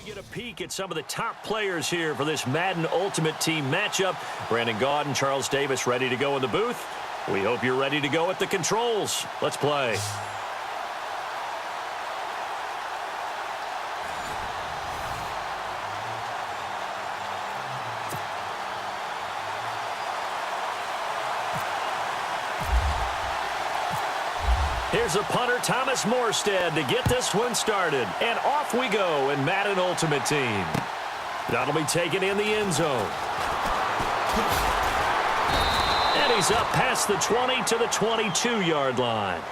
Get a peek at some of the top players here for this Madden Ultimate Team matchup. Brandon Gaudin, Charles Davis ready to go in the booth. We hope you're ready to go at the controls. Let's play. Here's a punter, Thomas Morstead, to get this one started. And off we go in Madden Ultimate Team. That'll be taken in the end zone. And he's up past the 20 to the 22-yard line.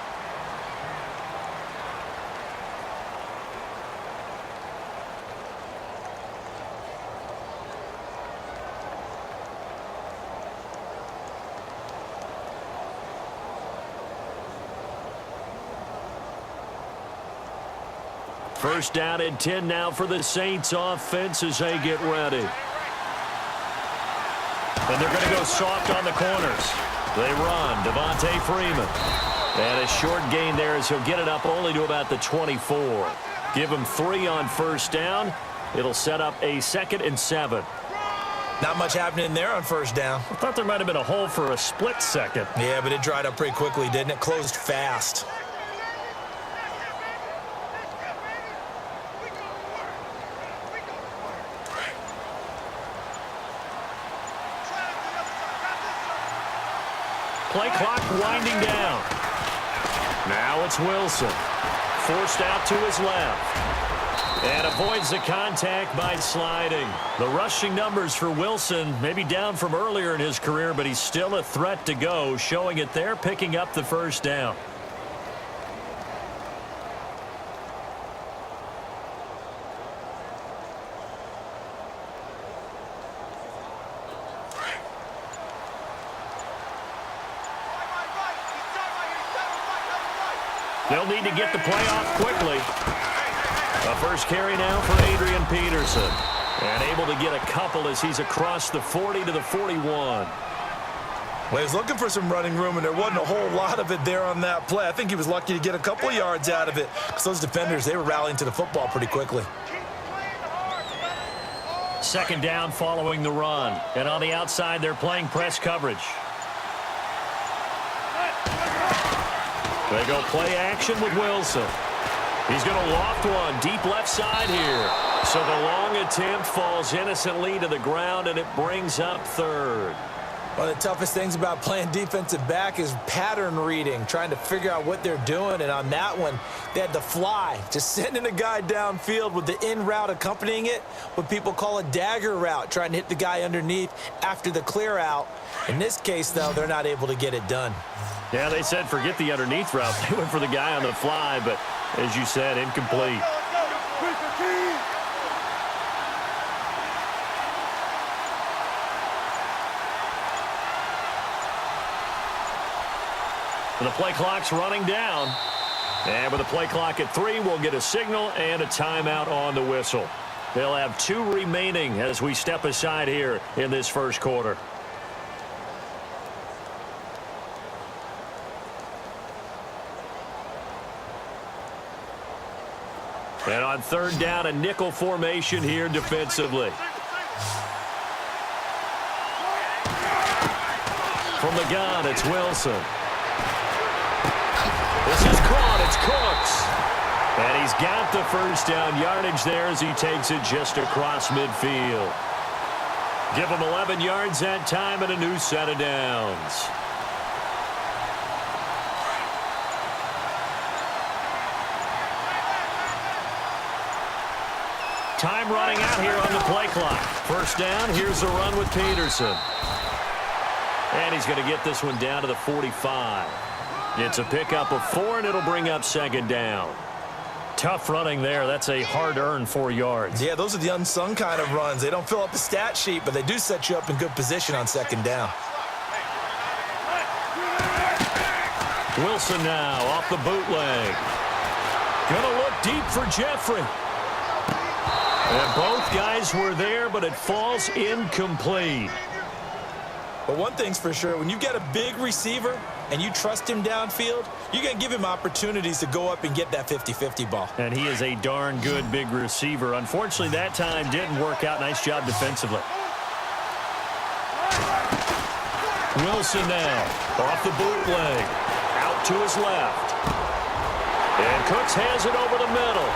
First down and 10 now for the Saints offense as they get ready. And they're going to go soft on the corners. They run. Devontae Freeman. And a short gain there as he'll get it up only to about the 24. Give him 3 on first down. It'll set up a 2nd and 7. Not much happening there on first down. I thought there might have been a hole for a split second. Yeah, but it dried up pretty quickly, didn't it? Closed fast. Play clock winding down. Now it's Wilson. Forced out to his left. And avoids the contact by sliding. The rushing numbers for Wilson may be down from earlier in his career, but he's still a threat to go, showing it there, picking up the first down. They'll need to get the play off quickly. A first carry now for Adrian Peterson. And able to get a couple as he's across the 40 to the 41. Well, he was looking for some running room, and there wasn't a whole lot of it there on that play. I think he was lucky to get a couple of yards out of it because those defenders, they were rallying to the football pretty quickly. Second down following the run. And on the outside, they're playing press coverage. They go play action with Wilson. He's going to loft one deep left side here. So the long attempt falls innocently to the ground, and it brings up third. One of the toughest things about playing defensive back is pattern reading, trying to figure out what they're doing. And on that one, they had to fly, just sending a guy downfield with the in route accompanying it, what people call a dagger route, trying to hit the guy underneath after the clear out. In this case, though, they're not able to get it done. Yeah, they said forget the underneath route. They went for the guy on the fly, but as you said, incomplete. The play clock's running down. And with the play clock at 3, we'll get a signal and a timeout on the whistle. They'll have 2 remaining as we step aside here in this first quarter. And on third down, a nickel formation here defensively. From the gun, it's Wilson. This is caught. It's Cooks. And he's got the first down yardage there as he takes it just across midfield. Give him 11 yards that time and a new set of downs. Time running out here on the play clock. First down, here's the run with Peterson. And he's going to get this one down to the 45. It's a pickup of 4, and it'll bring up second down. Tough running there. That's a hard-earned 4 yards. Yeah, those are the unsung kind of runs. They don't fill up the stat sheet, but they do set you up in good position on second down. Wilson now off the bootleg. Gonna look deep for Jeffrey. And both guys were there, but it falls incomplete. But one thing's for sure, when you get a big receiver and you trust him downfield, you're going to give him opportunities to go up and get that 50-50 ball. And he is a darn good big receiver. Unfortunately, that time didn't work out. Nice job defensively. Wilson now off the bootleg. Out to his left. And Cooks has it over the middle.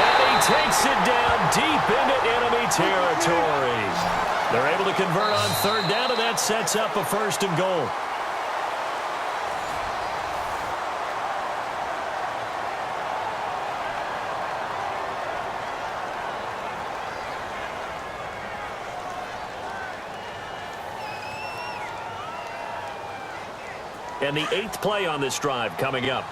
And he takes it down deep into enemy territory. They're able to convert on third down, and that sets up a 1st and goal. And the 8th play on this drive coming up.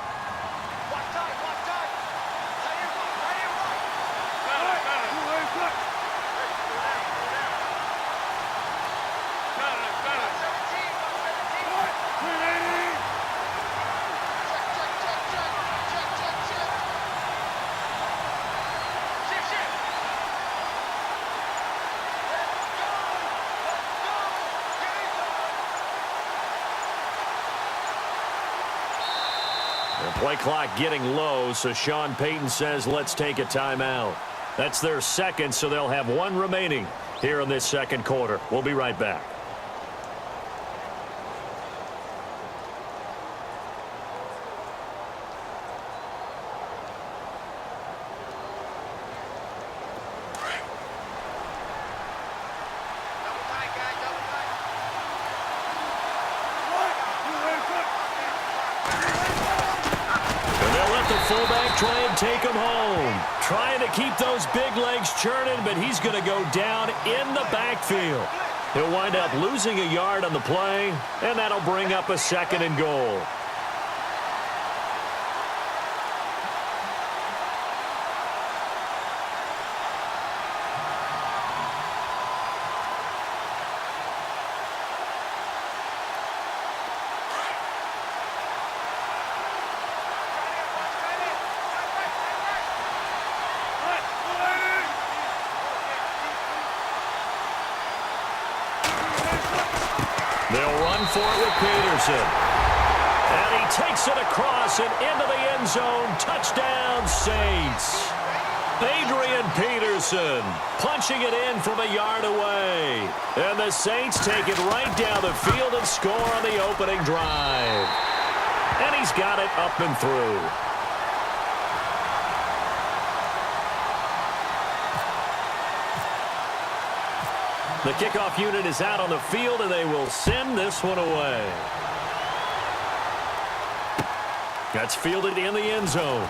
Play clock getting low, so Sean Payton says, let's take a timeout. That's their 2nd, so they'll have 1 remaining here in this 2nd quarter. We'll be right back. Fullback try and take him home. Trying to keep those big legs churning, but he's going to go down in the backfield. He'll wind up losing a yard on the play, and that'll bring up a 2nd and goal. They'll run for it with Peterson. And he takes it across and into the end zone. Touchdown, Saints. Adrian Peterson punching it in from a yard away. And the Saints take it right down the field and score on the opening drive. And he's got it up and through. The kickoff unit is out on the field, and they will send this one away. That's fielded in the end zone.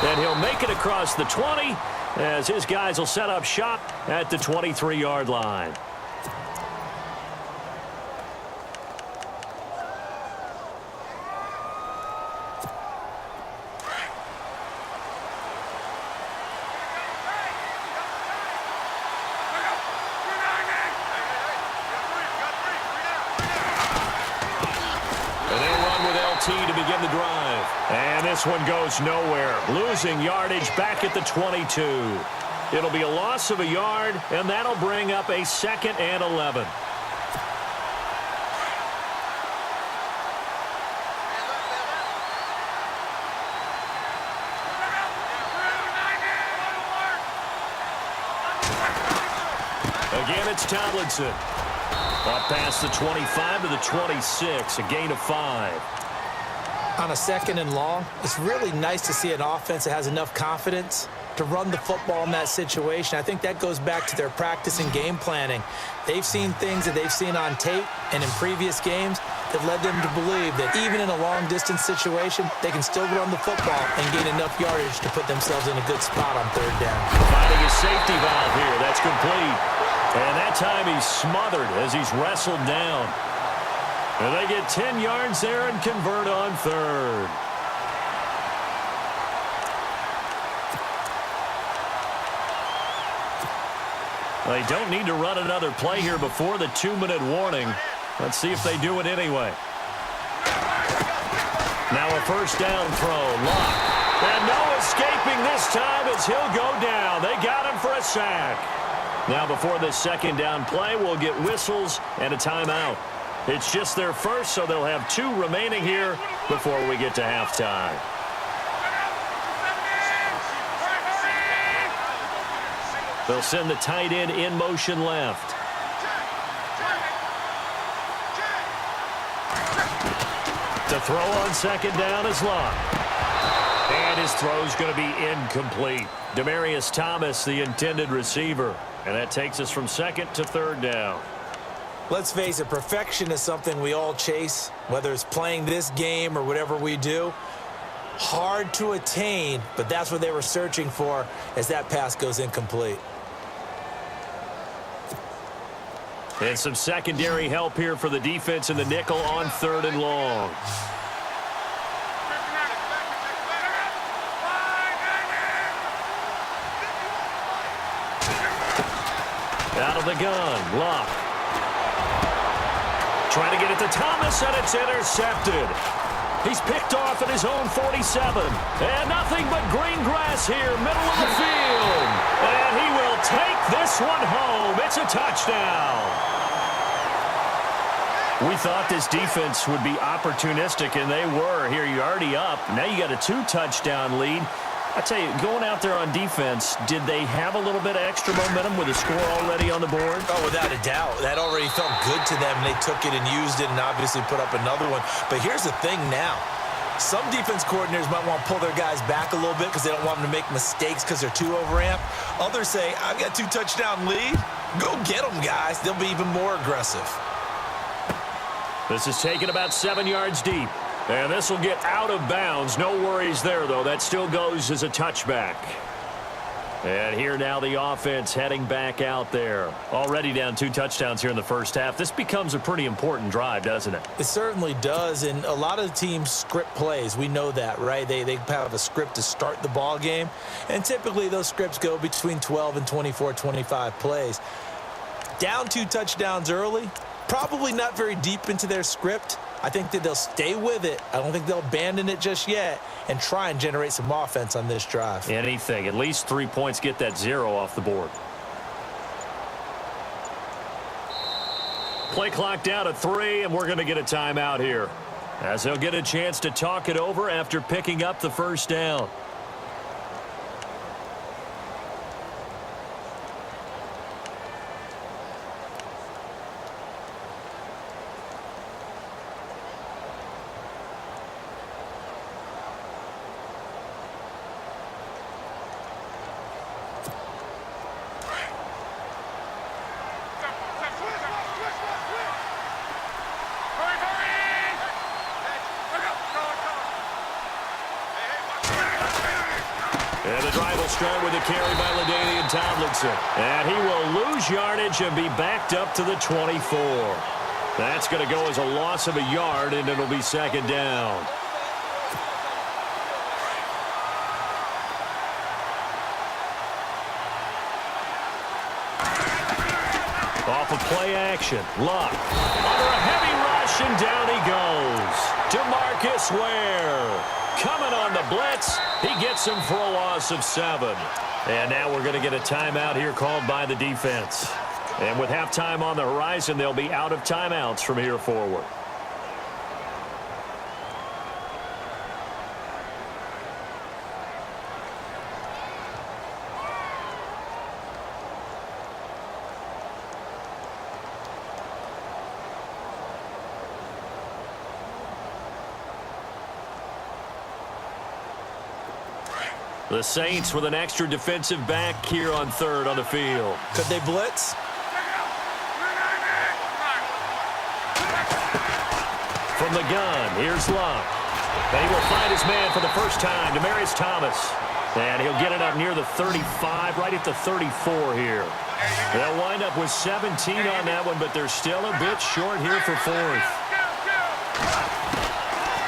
And he'll make it across the 20 as his guys will set up shop at the 23-yard line. To begin the drive. And this one goes nowhere. Losing yardage back at the 22. It'll be a loss of a yard, and that'll bring up a 2nd and 11. Again, it's Tomlinson. Up past the 25 to the 26, a gain of 5. On a 2nd and long, it's really nice to see an offense that has enough confidence to run the football in that situation. I think that goes back to their practice and game planning. They've seen things that they've seen on tape and in previous games that led them to believe that even in a long-distance situation, they can still run the football and gain enough yardage to put themselves in a good spot on 3rd down. Finding a safety valve here. That's complete. And that time he's smothered as he's wrestled down. And they get 10 yards there and convert on 3rd. They don't need to run another play here before the 2-minute warning. Let's see if they do it anyway. Now a 1st down throw. Lock. And no escaping this time as he'll go down. They got him for a sack. Now, before this second down play, we'll get whistles and a timeout. It's just their first, so they'll have 2 remaining here before we get to halftime. They'll send the tight end in motion left. To throw on second down is Luck. And his throw's going to be incomplete. Demaryius Thomas, the intended receiver. And that takes us from second to third down. Let's face it, perfection is something we all chase, whether it's playing this game or whatever we do. Hard to attain, but that's what they were searching for as that pass goes incomplete. And some secondary help here for the defense in the nickel on 3rd and long. Out of the gun, Luck. Trying to get it to Thomas, and it's intercepted. He's picked off at his own 47. And nothing but green grass here, middle of the field. And he will take this one home. It's a touchdown. We thought this defense would be opportunistic, and they were. Here, you're already up. Now you got a 2-touchdown lead. I tell you, going out there on defense, did they have a little bit of extra momentum with a score already on the board? Oh, without a doubt. That already felt good to them. They took it and used it and obviously put up another one. But here's the thing now. Some defense coordinators might want to pull their guys back a little bit because they don't want them to make mistakes because they're too overamped. Others say, I've got 2-touchdown lead. Go get them, guys. They'll be even more aggressive. This is taken about 7 yards deep. And this will get out of bounds. No worries there, though. That still goes as a touchback. And here now the offense heading back out there. Already down 2 touchdowns here in the first half. This becomes a pretty important drive, doesn't it? It certainly does. And a lot of the teams script plays. We know that, right? They have a script to start the ball game. And typically those scripts go between 12 and 24, 25 plays. Down 2 touchdowns early. Probably not very deep into their script. I think that they'll stay with it. I don't think they'll abandon it just yet and try and generate some offense on this drive. Anything. At least 3 points, get that 0 off the board. Play clock down to 3, and we're going to get a timeout here, as they'll get a chance to talk it over after picking up the first down. And the drive will start with a carry by LaDainian Tomlinson. And he will lose yardage and be backed up to the 24. That's going to go as a loss of a yard, and it'll be second down. Off of play action, Luck. Under a heavy rush, and down he goes. DeMarcus Ware coming on the blitz. He gets him for a loss of 7. And now we're going to get a timeout here called by the defense. And with halftime on the horizon, they'll be out of timeouts from here forward. The Saints with an extra defensive back here on 3rd on the field. Could they blitz? From the gun, here's Luck. And he will find his man for the first time, Demaryius Thomas. And he'll get it up near the 35, right at the 34 here. They'll wind up with 17 on that one, but they're still a bit short here for 4th.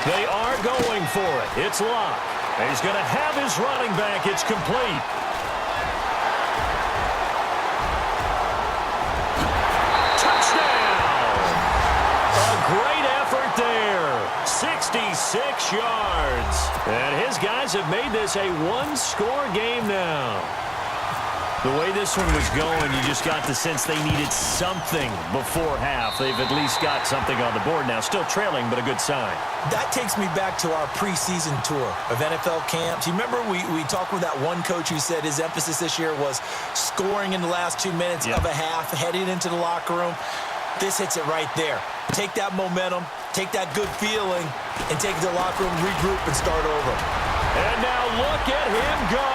They are going for it. It's Luck. And he's going to have his running back. It's complete. Touchdown! A great effort there. 66 yards. And his guys have made this a one-score game now. The way this one was going, you just got the sense they needed something before half. They've at least got something on the board now. Still trailing, but a good sign. That takes me back to our preseason tour of NFL camps. You remember we talked with that one coach who said his emphasis this year was scoring in the last 2 minutes of a half, heading into the locker room. This hits it right there. Take that momentum, take that good feeling, and take it to the locker room, regroup, and start over. And now look at him go.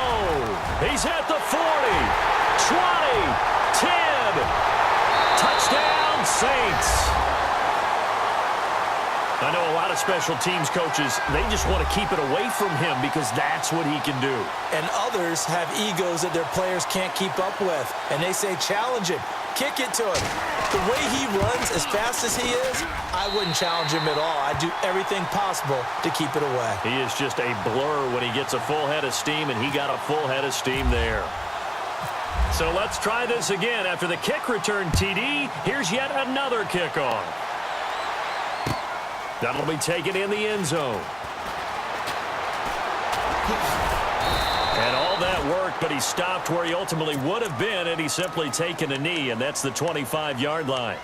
He's at the 40, 20, 10. Touchdown, Saints. I know a lot of special teams coaches, they just want to keep it away from him because that's what he can do. And others have egos that their players can't keep up with. And they say, challenge him. Kick it to him. The way he runs, as fast as he is, I wouldn't challenge him at all. I'd do everything possible to keep it away. He is just a blur when he gets a full head of steam, and he got a full head of steam there. So let's try this again. After the kick return TD, here's yet another kickoff. That'll be taken in the end zone. And all that work, but he stopped where he ultimately would have been had he simply taken a knee, and that's the 25-yard line.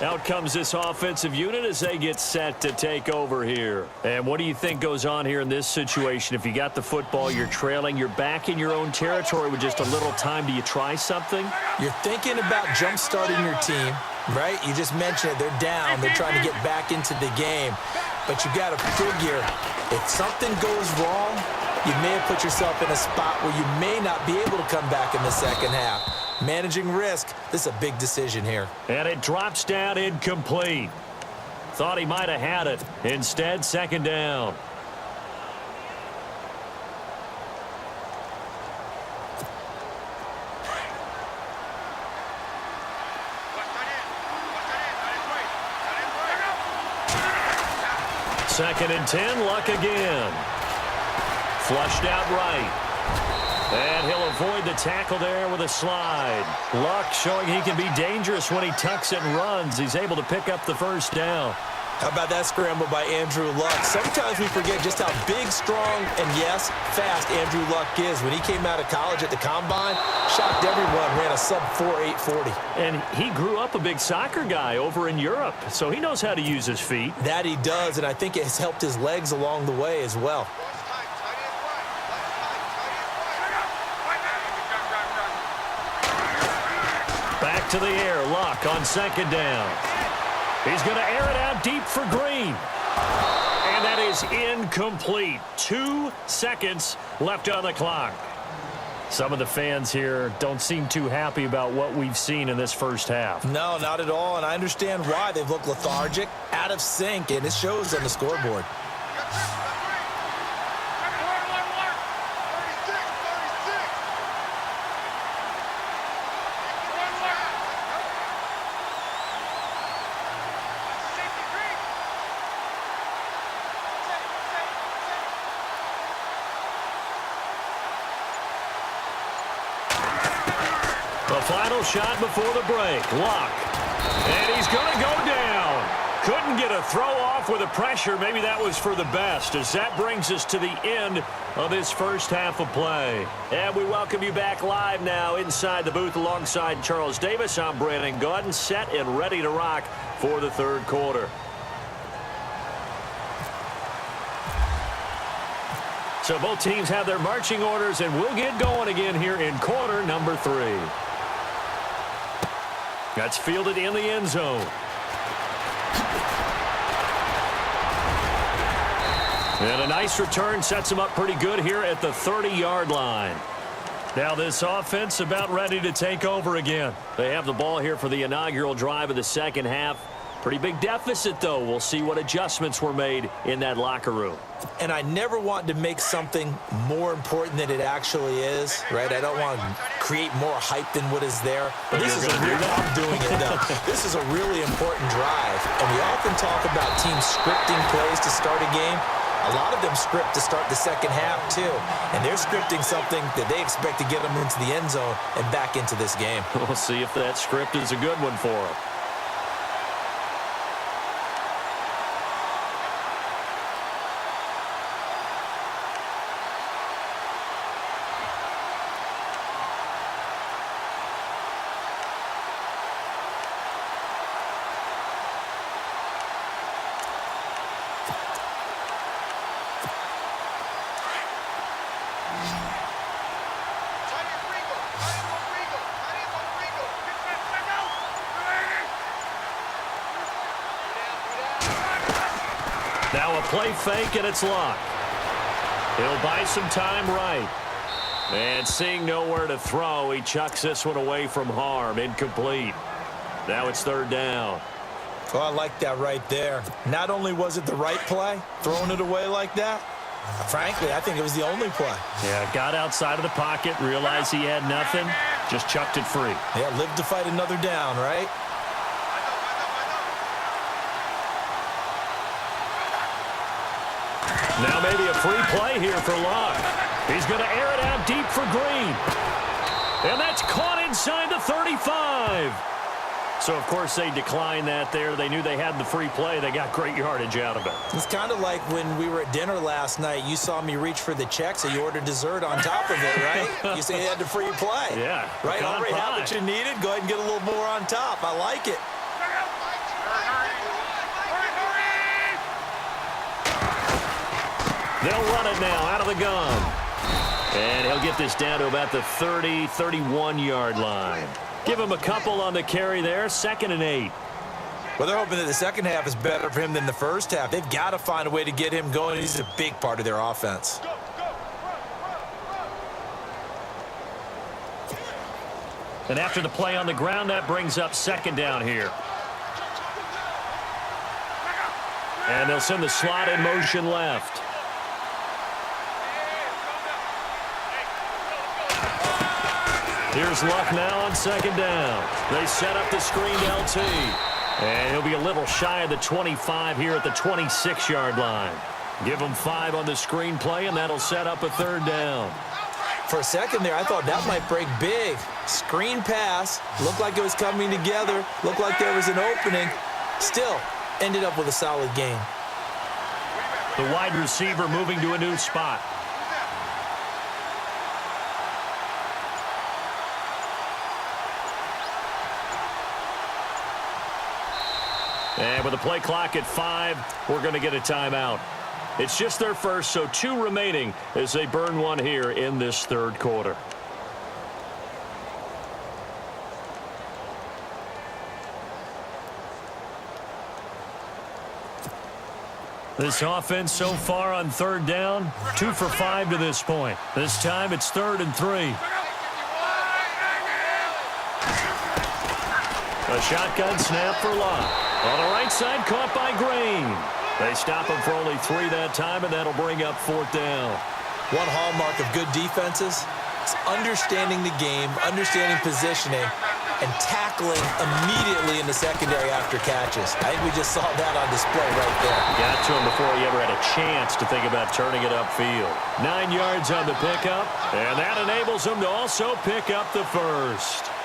Out comes this offensive unit as they get set to take over here. And what do you think goes on here in this situation? If you got the football, you're trailing, you're back in your own territory with just a little time. Do you try something? You're thinking about jump-starting your team, right? You just mentioned it. They're down. They're trying to get back into the game. But you got to figure, if something goes wrong, you may have put yourself in a spot where you may not be able to come back in the second half. Managing risk, this is a big decision here. And it drops down incomplete. Thought he might have had it. Instead, second down. Second and 10, Luck again. Flushed out right. And he'll avoid the tackle there with a slide. Luck showing he can be dangerous when he tucks it and runs. He's able to pick up the first down. How about that scramble by Andrew Luck? Sometimes we forget just how big, strong, and, yes, fast Andrew Luck is. When he came out of college at the Combine, shocked everyone, ran a sub-4 840. And he grew up a big soccer guy over in Europe, so he knows how to use his feet. That he does, and I think it has helped his legs along the way as well. Back to the air, Luck on second down. He's going to air it out deep for Green. And that is incomplete. 2 seconds left on the clock. Some of the fans here don't seem too happy about what we've seen in this first half. No, not at all, and I understand why. They've looked lethargic, out of sync, and it shows on the scoreboard. The final shot before the break. Luck. And he's going to go down. Couldn't get a throw off with the pressure. Maybe that was for the best, as that brings us to the end of this first half of play. And we welcome you back live now inside the booth alongside Charles Davis. I'm Brandon Gaudin, set and ready to rock for the third quarter. So both teams have their marching orders, and we'll get going again here in quarter number 3. That's fielded in the end zone. And a nice return sets him up pretty good here at the 30-yard line. Now this offense about ready to take over again. They have the ball here for the inaugural drive of the second half. Pretty big deficit, though. We'll see what adjustments were made in that locker room. And I never want to make something more important than it actually is, right? I don't want to create more hype than what is there. But this is a real, I'm doing it, though. This is a really important drive. And we often talk about teams scripting plays to start a game. A lot of them script to start the second half, too. And they're scripting something that they expect to get them into the end zone and back into this game. We'll see if that script is a good one for them. Now a play fake, and it's Luck. He'll buy some time right. And seeing nowhere to throw, he chucks this one away from harm. Incomplete. Now it's third down. Oh, I like that right there. Not only was it the right play, throwing it away like that, frankly, I think it was the only play. Yeah, got outside of the pocket, realized he had nothing, just chucked it free. Yeah, lived to fight another down, right? Now maybe a free play here for Luck. He's going to air it out deep for Green. And that's caught inside the 35. So, of course, they declined that there. They knew they had the free play. They got great yardage out of it. It's kind of like when we were at dinner last night. You saw me reach for the check, so you ordered dessert on top of it, right? You said you had the free play. Yeah. Right? Already had what you needed. Go ahead and get a little more on top. I like it. They'll run it now out of the gun. And he'll get this down to about the 30, 31-yard line. Give him a couple on the carry there. 2nd and 8. Well, they're hoping that the second half is better for him than the first half. They've got to find a way to get him going. He's a big part of their offense. And after the play on the ground, that brings up 2nd down here. And they'll send the slot in motion left. Here's Luck now on 2nd down. They set up the screen to LT. And he'll be a little shy of the 25 here at the 26-yard line. Give him 5 on the screen play, and that'll set up a 3rd down. For a second there, I thought that might break big. Screen pass. Looked like it was coming together. Looked like there was an opening. Still, ended up with a solid game. The wide receiver moving to a new spot. And with the play clock at 5, we're going to get a timeout. It's just their first, so 2 remaining as they burn one here in this 3rd quarter. This offense so far on 3rd down, 2 for 5 to this point. This time it's 3rd and 3. A shotgun snap for Luck. On the right side, caught by Green. They stop him for only 3 that time, and that'll bring up 4th down. One hallmark of good defenses is understanding the game, understanding positioning, and tackling immediately in the secondary after catches. I think we just saw that on display right there. Got to him before he ever had a chance to think about turning it upfield. 9 yards on the pickup, and that enables him to also pick up the 1st.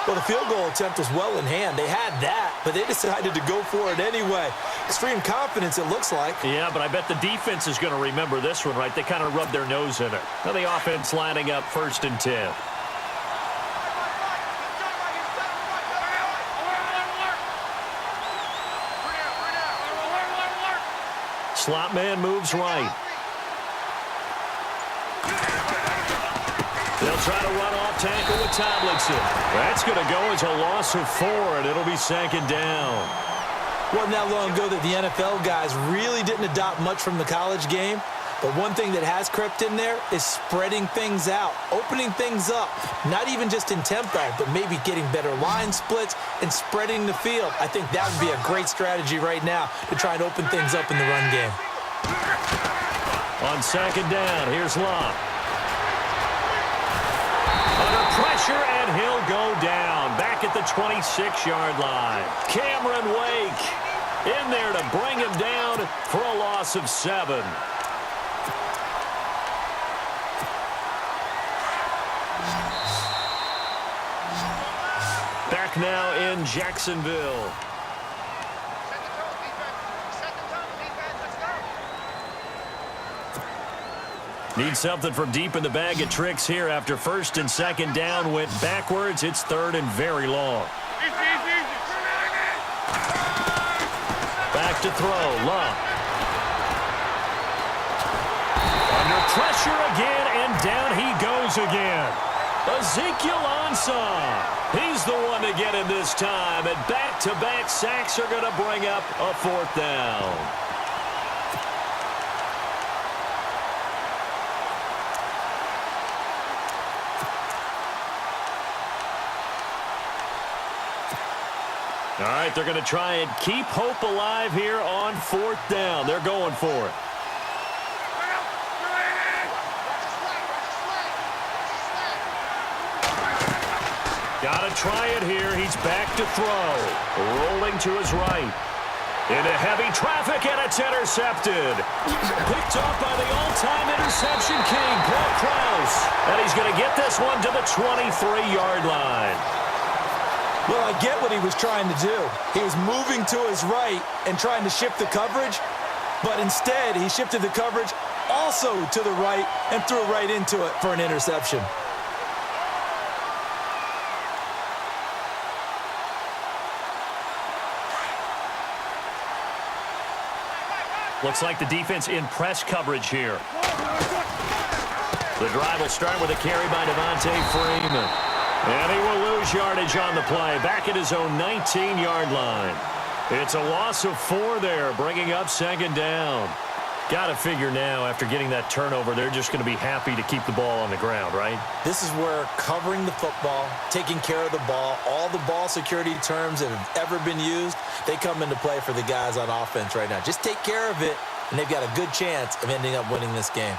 Well, the field goal attempt was well in hand. They had that, but they decided to go for it anyway. Extreme confidence, it looks like. Yeah, but I bet the defense is going to remember this one, right? They kind of rubbed their nose in it. Now the offense lining up 1st and 10. Slot man moves right. They'll try to run off tackle with Tomlinson. That's going to go as a loss of 4, and it'll be 2nd down. Wasn't that long ago that the NFL guys really didn't adopt much from the college game. But one thing that has crept in there is spreading things out, opening things up. Not even just in tempo, but maybe getting better line splits and spreading the field. I think that would be a great strategy right now to try and open things up in the run game. On 2nd down, here's Luck. Under pressure, and he'll go down. Back at the 26-yard line. Cameron Wake in there to bring him down for a loss of 7. Back now in Jacksonville. Need something from deep in the bag of tricks here after 1st and 2nd down went backwards. It's 3rd and very long. Back to throw. Luck. Under pressure again, and down he goes again. Ezekiel Ansah. He's the one to get him this time, and back-to-back sacks are going to bring up a 4th down. All right, they're going to try and keep hope alive here on 4th down. They're going for it. Got to try it here. He's back to throw. Rolling to his right. Into heavy traffic, and it's intercepted. Picked off by the all-time interception king, Paul Krause. And he's going to get this one to the 23-yard line. Well, I get what he was trying to do. He was moving to his right and trying to shift the coverage, but instead he shifted the coverage also to the right and threw right into it for an interception. Looks like the defense in press coverage here. The drive will start with a carry by Devontae Freeman. And he will lose yardage on the play, back at his own 19-yard line. It's a loss of 4 there, bringing up 2nd down. Got to figure now, after getting that turnover, they're just going to be happy to keep the ball on the ground, right? This is where covering the football, taking care of the ball, all the ball security terms that have ever been used, they come into play for the guys on offense right now. Just take care of it, and they've got a good chance of ending up winning this game.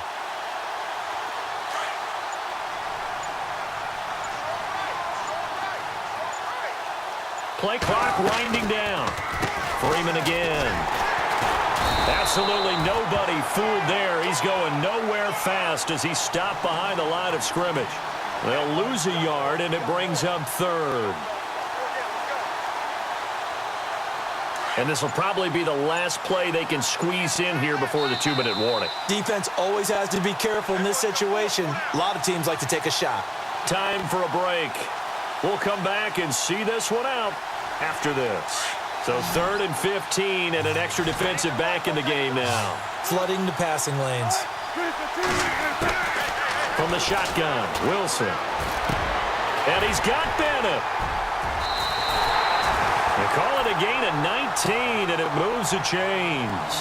Play clock winding down. Freeman again. Absolutely nobody fooled there. He's going nowhere fast as he stopped behind the line of scrimmage. They'll lose a yard, and it brings up 3rd. And this will probably be the last play they can squeeze in here before the 2-minute warning. Defense always has to be careful in this situation. A lot of teams like to take a shot. Time for a break. We'll come back and see this one out after this. So 3rd and 15 and an extra defensive back in the game now. Flooding the passing lanes. From the shotgun, Wilson. And he's got Bennett. They call it a gain of 19, and it moves the chains.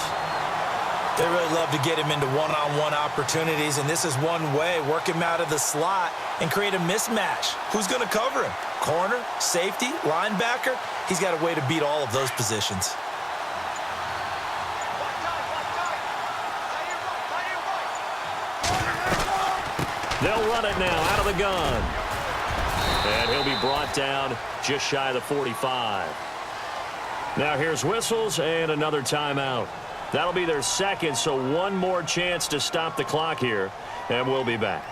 They really love to get him into one-on-one opportunities, and this is one way. Work him out of the slot and create a mismatch. Who's going to cover him? Corner, safety, linebacker? He's got a way to beat all of those positions. They'll run it now out of the gun. And he'll be brought down just shy of the 45. Now here's whistles and another timeout. That'll be their 2nd, so one more chance to stop the clock here, and we'll be back.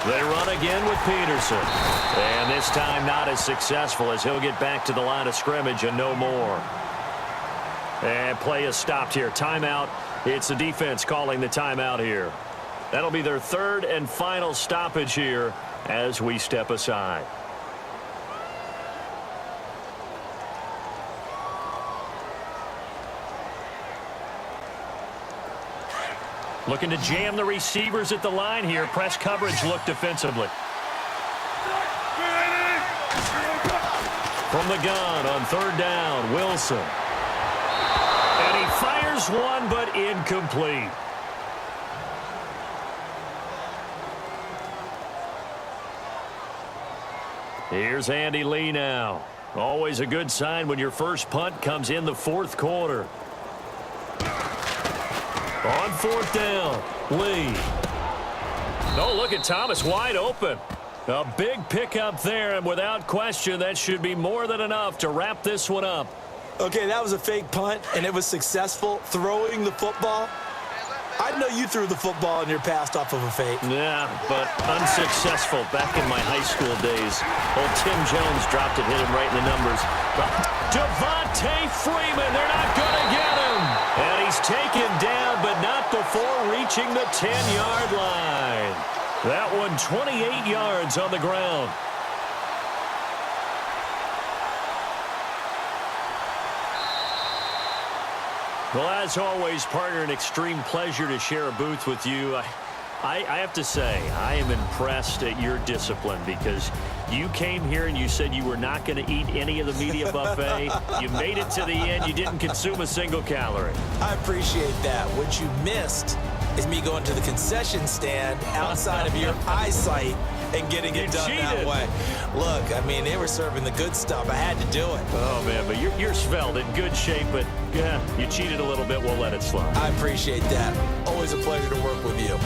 They run again with Peterson. And this time not as successful as he'll get back to the line of scrimmage and no more. And play is stopped here. Timeout. It's the defense calling the timeout here. That'll be their 3rd and final stoppage here as we step aside. Looking to jam the receivers at the line here. Press coverage look defensively. From the gun on 3rd down, Wilson. And he fires one, but incomplete. Here's Andy Lee now. Always a good sign when your first punt comes in the 4th quarter. On 4th down, Lee. Oh, look at Thomas wide open. A big pickup there, and without question, that should be more than enough to wrap this one up. Okay, that was a fake punt, and it was successful throwing the football. I know you threw the football in your past off of a fake. Yeah, but unsuccessful back in my high school days. Old Tim Jones dropped it, hit him right in the numbers. But Devontae Freeman, they're not going to get him. And he's taken down, but not before reaching the 10-yard line. That one 28 yards on the ground. Well, as always, partner, an extreme pleasure to share a booth with you. I have to say, I am impressed at your discipline because you came here and you said you were not going to eat any of the media buffet. You made it to the end. You didn't consume a single calorie. I appreciate that. What you missed is me going to the concession stand outside of your eyesight and getting it done that way. Look, I mean, they were serving the good stuff. I had to do it. Oh, man, but you're svelte, in good shape, but yeah, you cheated a little bit. We'll let it slide. I appreciate that. Always a pleasure to work with you.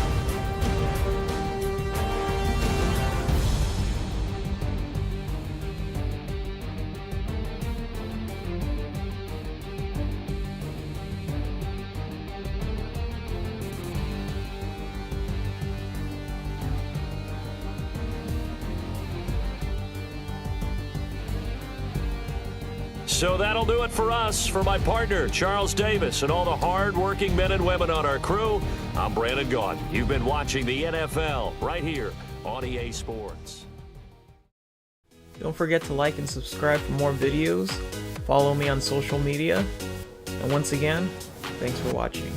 So that'll do it for us. For my partner, Charles Davis, and all the hard-working men and women on our crew, I'm Brandon Gaudin. You've been watching the NFL right here on EA Sports. Don't forget to like and subscribe for more videos. Follow me on social media. And once again, thanks for watching.